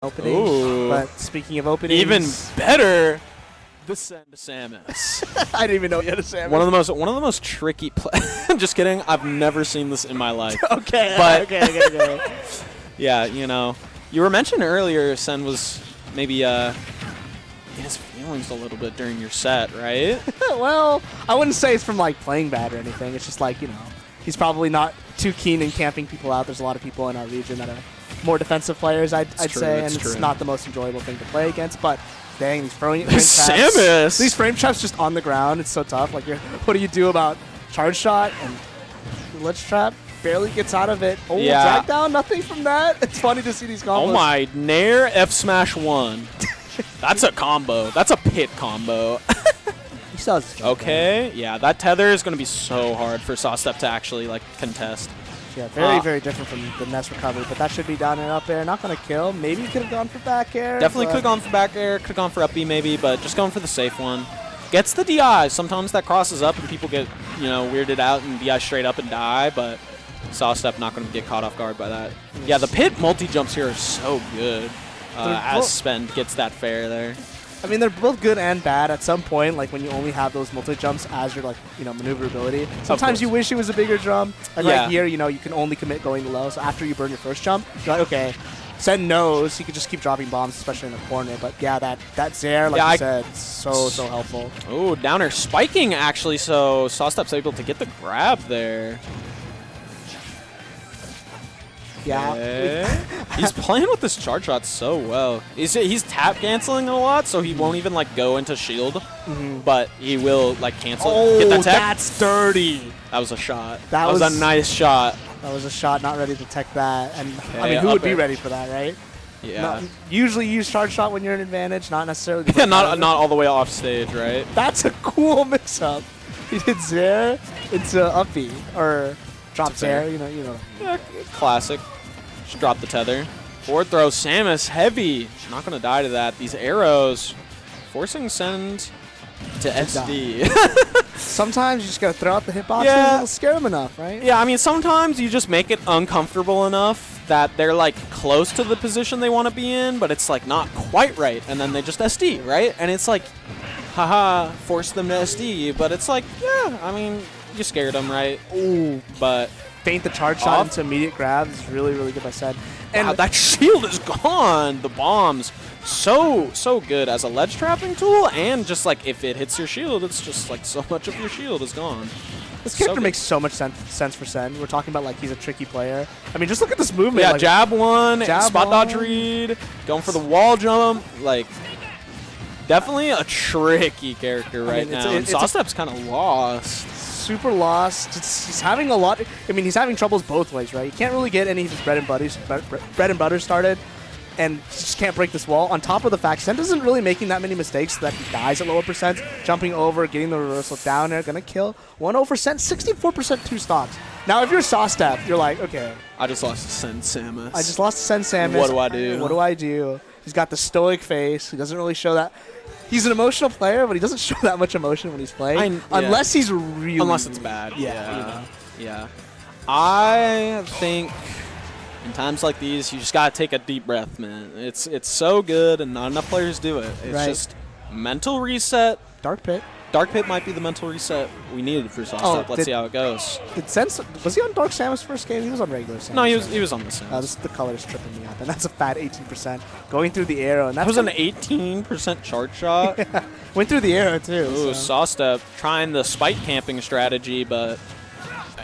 opening. Ooh. But speaking of openings, Even better, the send to Samus. I didn't even know you had a Samus. One of the most tricky just kidding. I've never seen this in my life. Okay. But okay. yeah, you know, you were mentioning earlier Sen was maybe in his feelings a little bit during your set, right? Well, I wouldn't say it's from like playing bad or anything. It's just like, you know, he's probably not too keen in camping people out. There's a lot of people in our region that are more defensive players, I'd say, and it's not the most enjoyable thing to play against. But dang, these frame traps, Samus! These frame traps just on the ground. It's so tough. Like, what do you do about charge shot and ledge trap? Barely gets out of it. Oh, yeah. drag down, nothing from that. It's funny to see these combos. Oh my, Nair F smash 1. That's a combo. That's a pit combo. He still has his jump okay, yeah, that tether is going to be so hard for Sawstep to actually like contest. Yeah, very different from the Ness recovery, but that should be down and up air. Not going to kill. Maybe he could have gone for back air. Definitely could have gone for back air, could have gone for up B maybe, but just going for the safe one. Gets the DI. Sometimes that crosses up and people get, you know, weirded out and DI straight up and die, but Sawstep not going to get caught off guard by that. Yes. Yeah, the pit multi-jumps here are so good as Spend gets that fair there. I mean, they're both good and bad at some point, like when you only have those multi-jumps as your, like, you know, maneuverability. Sometimes you wish it was a bigger jump. And right here, you know, you can only commit going low. So after you burn your first jump, you're like, okay, Sen knows he could just keep dropping bombs, especially in the corner. But yeah, that Zair, like you said, so helpful. Oh, downer spiking, actually, so Sawstep's able to get the grab there. Yeah. Okay. He's playing with this charge shot so well. He's tap canceling a lot, so he won't even like go into shield, but he will like cancel. Oh, get that tech. That's dirty. That was a shot. That was a nice shot. That was a shot. Not ready to tech that. And okay, I mean, who would be ready for that, right? Yeah. Usually use charge shot when you're in advantage, not necessarily. Yeah, not all the way off stage, right? That's a cool mix-up. He did Zair into up B or drop Zair. You know. Yeah, classic. Just drop the tether. Forward throw, Samus, heavy. Not going to die to that. These arrows forcing send to SD. Sometimes you just got to throw out the hitboxes yeah. and it'll scare them enough, right? Yeah, I mean, sometimes you just make it uncomfortable enough that they're like close to the position they want to be in, but it's like not quite right, and then they just SD, right? And it's like, haha, force them to SD, but it's like, yeah, I mean, you scared them, right? Ooh, but feint the charge shot into immediate grab is really, really good by Sen. And wow, that shield is gone. The bombs, so good as a ledge trapping tool, and just like if it hits your shield, it's just like so much of your shield is gone. This character makes so much sense for Sen. We're talking about like he's a tricky player. I mean, just look at this movement. Yeah, like, jab one, spot dodge read, going for the wall jump, like definitely a tricky character right now. And Sawstep's kind of lost. Super lost. He's having a lot. I mean, he's having troubles both ways, right? He can't really get any of his bread and butter started, and just can't break this wall. On top of the fact, Sen isn't really making that many mistakes so that he dies at lower percents, jumping over, getting the reversal down there, gonna kill. 1-0%, 64% 2 stocks. Now, if you're Sawstep, you're like, okay. I just lost to Sen Samus. I just lost to Sen Samus. What do I do? What do I do? He's got the stoic face. He doesn't really show that. He's an emotional player, but he doesn't show that much emotion when he's playing. Unless he's really... Unless it's bad. Yeah. You know. Yeah. I think in times like these, you just got to take a deep breath, man. It's so good, and not enough players do it. It's just mental reset. Dark Pit. Dark Pit might be the mental reset we needed for Sawstep. Let's see how it goes. Was he on Dark Samus first game? He was on regular Samus. No, he was on the Samus. The color is tripping me out. And that's a fat 18%. Going through the arrow. And that was an 18% charge shot. Yeah. Went through the arrow, too. Ooh, Sawstep trying the spike camping strategy, but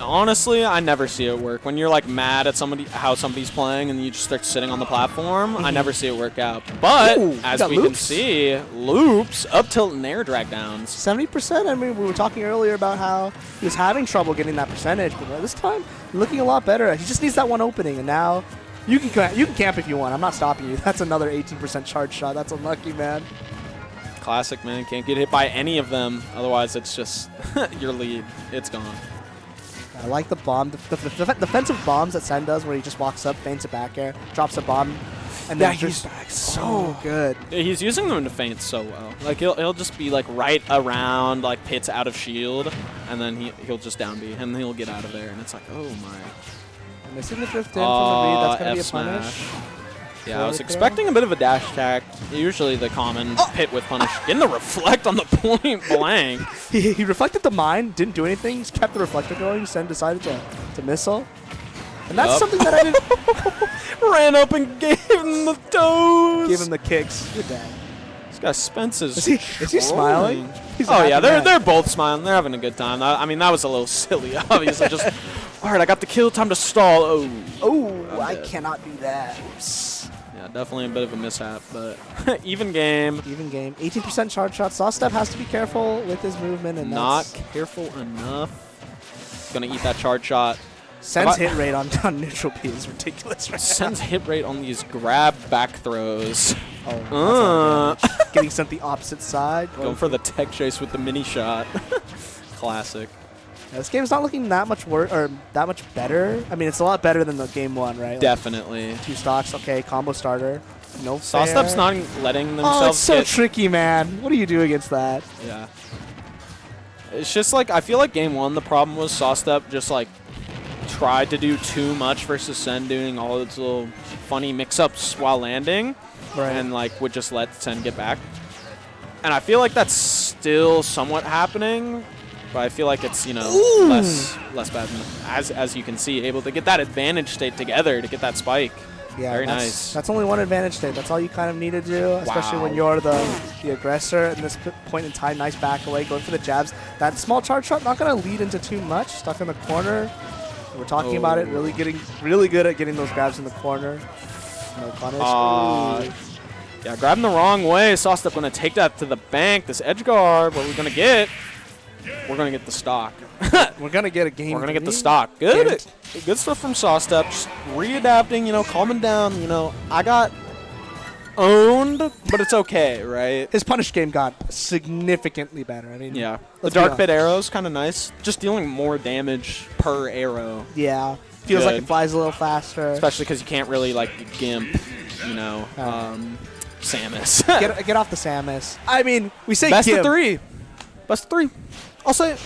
honestly, I never see it work. When you're like mad at how somebody's playing and you just start sitting on the platform, I never see it work out. But as we can see, loops, up tilt and air drag downs. 70%. I mean, we were talking earlier about how he was having trouble getting that percentage, but this time looking a lot better. He just needs that one opening, and now you can camp if you want. I'm not stopping you. That's another 18% charge shot. That's unlucky, man. Classic, man. Can't get hit by any of them. Otherwise, it's just your lead. It's gone. I like the bomb, the defensive bombs that Sen does, where he just walks up, feints a back air, drops a bomb, and then he's back so good. He's using them to feint so well. Like he'll just be like right around like pits out of shield, and then he'll just down B, and he'll get out of there, and it's like, oh my. Missing the drift in from the read. That's gonna be a punish. Yeah, I was expecting a bit of a dash attack. Usually the common hit with punish. Getting the reflect on the point blank. He reflected the mine, didn't do anything. Just kept the reflector going. Sen decided to missile. And that's something that I didn't... Ran up and gave him the toes. Give him the kicks. Good dad. This guy Spence is he smiling? Oh, yeah, they're both smiling. They're having a good time. I mean, that was a little silly, obviously. Just, all right, I got the kill. Time to stall. Oh, I cannot do that. Yeah, definitely a bit of a mishap, but even game. Even game. 18% charge shot. Sawstep has to be careful with his movement. And not careful enough. Gonna eat that charge shot. Sen's hit rate on neutral B is ridiculous right Sen's hit rate on these grab back throws. Oh, getting sent the opposite side. Going for the tech chase with the mini shot. Classic. Yeah, this game's not looking that much worse or that much better. I mean, it's a lot better than the game one, right? Definitely. Like 2 stocks, okay. Combo starter, no fair. Sawstep's not letting themselves. Oh, it's so tricky, man. What do you do against that? Yeah. It's just like I feel like game one, the problem was Sawstep just like tried to do too much versus Sen doing all its little funny mix-ups while landing, and like would just let Sen get back. And I feel like that's still somewhat happening, but I feel like it's less bad. As you can see, able to get that advantage state together to get that spike. Yeah, very nice. That's only one advantage state. That's all you kind of need to do, especially when you're the aggressor. At this point in time, nice back away, going for the jabs. That small charge shot not going to lead into too much. Stuck in the corner. We're talking about it, really good at getting those grabs in the corner. No punish. Yeah, grabbing the wrong way. Sawstep going to take that to the bank. This edge guard, what we're going to get? We're going to get the stock. We're going to get a game. We're going to get the stock. Good. Good stuff from Sawstep. Just readapting, calming down. I got owned, but it's okay, right? His punish game got significantly better. I mean, yeah. The dark pit arrow is kind of nice. Just dealing more damage per arrow. Yeah. Feels like it flies a little faster. Especially because you can't really, gimp, Samus. Get off the Samus. I mean, we say Best gimp. of 3. Best of 3. I'll say it.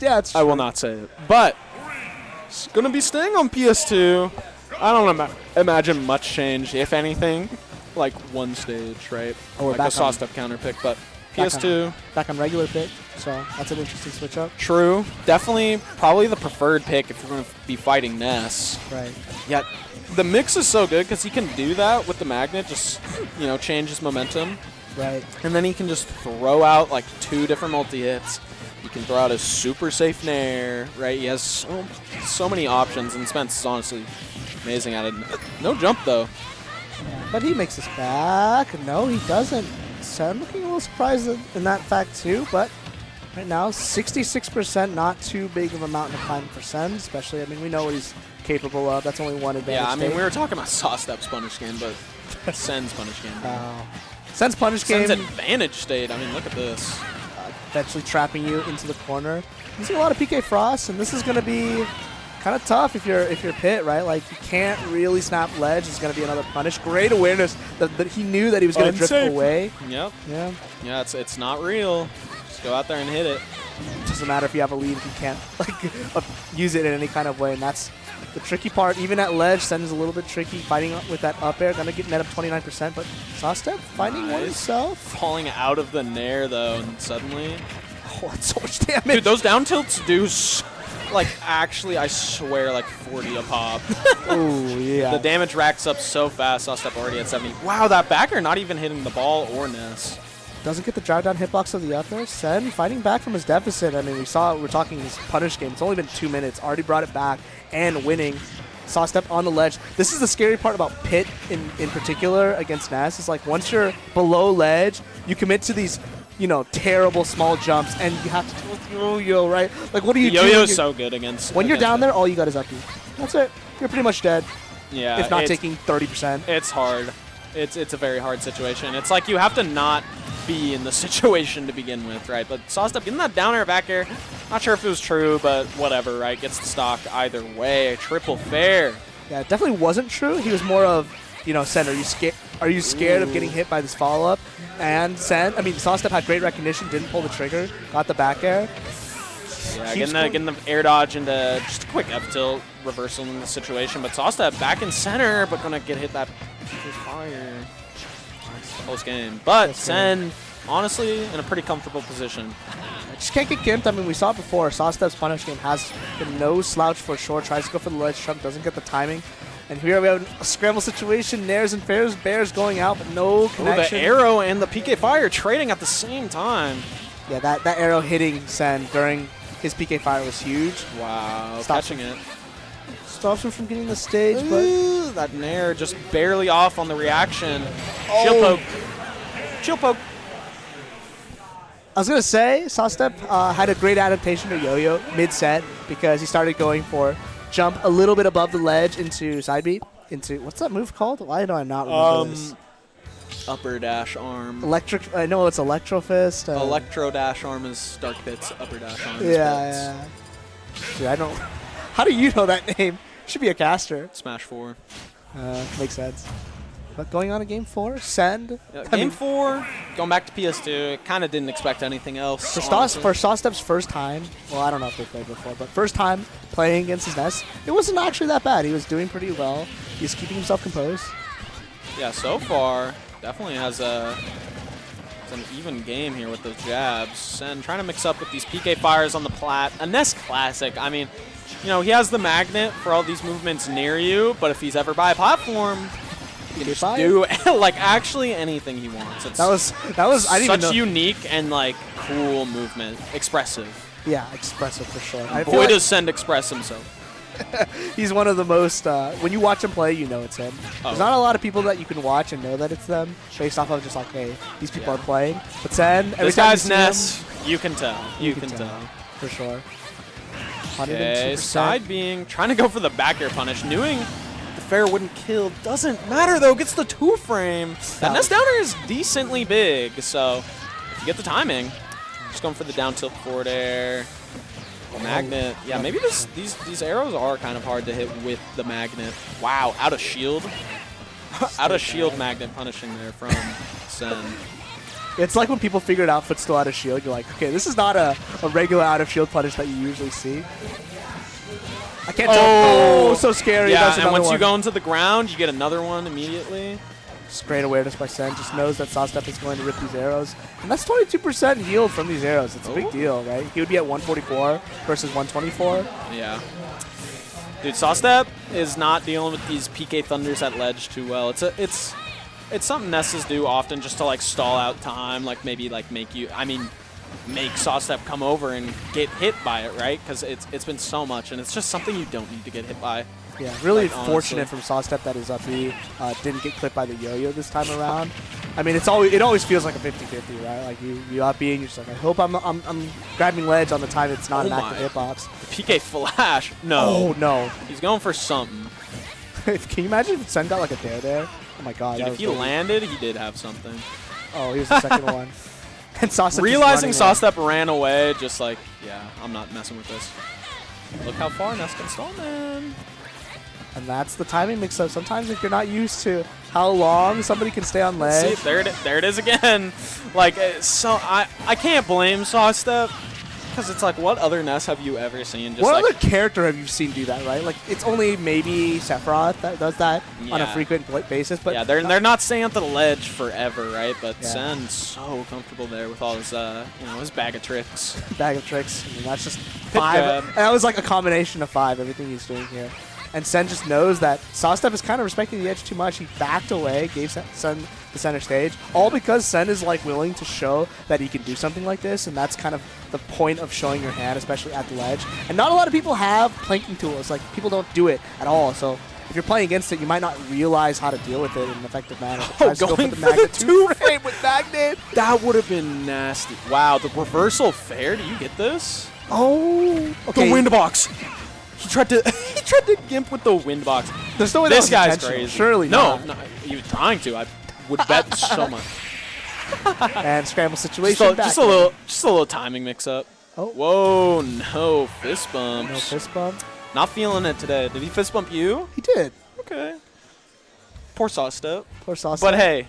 Yeah, it's true. I will not say it. But it's going to be staying on PS2. I don't imagine much change, if anything. Like one stage, right? Or like a Sawstep counter pick, but PS2. Back on regular pick, so that's an interesting switch up. True. Definitely probably the preferred pick if you're going to be fighting Ness. Right. Yeah, the mix is so good because he can do that with the magnet, just, change his momentum. Right. And then he can just throw out 2 different multi-hits. He can throw out a super safe nair, right? He has so many options, and Spence is honestly amazing at it. No jump, though. Yeah, but he makes us back. No, he doesn't. So I'm looking a little surprised in that fact, too. But right now, 66%, not too big of a mountain to climb for Sen, especially. I mean, we know what he's capable of. That's only one advantage. Yeah, I mean, we were talking about Sawstep's punish game, but Sen's punish game. Sen's punish game. Sen's advantage state. I mean, look at this. Eventually trapping you into the corner. Using a lot of PK Frost, and this is going to be kind of tough if you're Pit, right? Like, you can't really snap ledge. It's going to be another punish. Great awareness that he knew that he was going to drift away. Yep. Yeah. Yeah, it's not real. Just go out there and hit it. It doesn't matter if you have a lead if you can't use it in any kind of way, and that's the tricky part. Even at ledge, Sen is a little bit tricky. Fighting with that up air, going to get net up 29%, but Sawstep finding one himself. Falling out of the nair, though, and suddenly... Oh, that's so much damage. Dude, those down tilts do, actually, I swear, 40 a pop. Oh, yeah. The damage racks up so fast. Sawstep already at 70. Wow, that backer not even hitting the ball or Ness. Doesn't get the drive down hitbox of the up air. Sen fighting back from his deficit. I mean, we're talking his punish game. It's only been 2 minutes. Already brought it back and winning. Sawstep on the ledge. This is the scary part about Pit in particular against Ness. Is once you're below ledge, you commit to these, terrible small jumps, and you have to do with yo-yo, right? What do you do? Yo-yo's so good against. When you're down there, all you got is up. That's it. You're pretty much dead. Yeah. If not taking 30%. It's hard. It's a very hard situation. It's you have to not be in the situation to begin with, right? But Sawstep getting that down air, back air, not sure if it was true, but whatever, right? Gets the stock either way. Triple fair. Yeah, it definitely wasn't true. He was more of, Sen, are you scared of getting hit by this follow-up? And Sawstep had great recognition, didn't pull the trigger, got the back air. Yeah, getting the air dodge into just a quick F tilt, reversal in the situation. But Sawstep back in center, but gonna get hit that fire. Close game. But Sen, honestly, in a pretty comfortable position. Just can't get gimped. I mean, we saw it before. Sawstep's punish game has been no slouch for sure. Tries to go for the ledge trump, doesn't get the timing. And here we have a scramble situation. Nairs and Bears going out, but no connection. Oh, the arrow and the PK Fire trading at the same time. Yeah, that arrow hitting Sen during his PK Fire was huge. Wow, catching it. Stops him from getting the stage, Ooh, but... that Nair just barely off on the reaction. Oh. Shield poke. Shield poke. I was going to say, Sawstep had a great adaptation to Yo-Yo mid-set because he started going for jump a little bit above the ledge into side beat. Into, what's that move called? Why do I not remember this? Upper dash arm. Electric, I know it's Electro Fist. Electro dash arm is Dark Pit's upper dash arm. Yeah. Dude, I don't... How do you know that name? Should be a caster. Smash 4. Makes sense. But going on to game 4, Send. Yeah, game 4, going back to PS2, kind of didn't expect anything else. For Sawstep's first time, well, I don't know if they played before, but first time playing against his Ness, it wasn't actually that bad. He was doing pretty well. He was keeping himself composed. Yeah, so far, definitely has an even game here with those jabs. Sen trying to mix up with these PK Fires on the plat. A Ness classic. I mean, you know, he has the magnet for all these movements near you, but if he's ever by a platform, he can just do like actually anything he wants. It's that was I didn't such even know. Unique and like cool movement, expressive. Yeah, expressive for sure. Boy, does Send express himself. He's one of the most. When you watch him play, you know it's him. There's not a lot of people that you can watch and know that it's them based off of just like, hey, these people are playing. But Sen, every this time guy's you see Ness. him, You can tell. You can tell. For sure. Okay, side being, trying to go for the back air punish, knowing the fair wouldn't kill. Doesn't matter though, gets the 2-frame. That Ness downer is decently big, so if you get the timing, just going for the down tilt forward air. Magnet. Yeah, maybe these arrows are kind of hard to hit with the magnet. Wow, out of shield. Out of shield magnet punishing there from Sen. It's like when people figured out footstool out of shield, you're like, okay, this is not a regular out of shield punish that you usually see. I can't tell. Oh, so scary. Yeah, and once you go into the ground, you get another one immediately. Just great awareness by Sen. Just knows that Sawstep is going to rip these arrows. And that's 22% healed from these arrows. It's a big deal, right? He would be at 144 versus 124. Yeah. Dude, Sawstep is not dealing with these PK Thunders at ledge too well. It's something Nesses do often just to like stall out time, like maybe like make Sawstep come over and get hit by it, right? Because it's been so much, and it's just something you don't need to get hit by. Yeah, really like, fortunate from Sawstep that his up B didn't get clipped by the yo-yo this time around. I mean, it always feels like a 50-50, right? Like you up B and you're just like, I hope I'm grabbing ledge on the time it's not an active hitbox. The PK flash, no. Oh no, he's going for something. Can you imagine if Sen got like a dare there? Oh my god. Dude, if he landed, he did have something. Oh, here's the second one. And Sawstep realizing Sawstep ran away, just like, yeah, I'm not messing with this. Look how far Ness can stall, man. And that's the timing mix-up. Sometimes if you're not used to how long somebody can stay on ledge. See, there it is again. Like, so I can't blame Sawstep. Because it's like, what other Ness have you ever seen? Just what like, other character have you seen do that, right? Like, it's only maybe Sephiroth that does that on a frequent basis. But yeah, they're not staying at the ledge forever, right? But Sen's so comfortable there with all his, his bag of tricks. Bag of tricks. I mean, that's just 5. And that was like a combination of 5, everything he's doing here. And Sen just knows that Sawstep is kind of respecting the edge too much. He backed away, gave Sen the center stage, all because Sen is like willing to show that he can do something like this, and that's kind of the point of showing your hand, especially at the ledge. And not a lot of people have planking tools. Like, people don't do it at all. So if you're playing against it, you might not realize how to deal with it in an effective manner. Going for the magnet 2-frame with magnet. That would have been nasty. Wow, the reversal fair. Do you get this? Oh, okay. The wind box. He tried to gimp with the wind box. There's no way this that was guy's crazy. Surely not. No, he was trying to. I would bet so much. And scramble situation. Just a little timing mix up. Oh. Whoa, no fist bumps. No fist bump. Not feeling it today. Did he fist bump you? He did. Okay. Poor Sawstep. Poor Sawstep. But hey,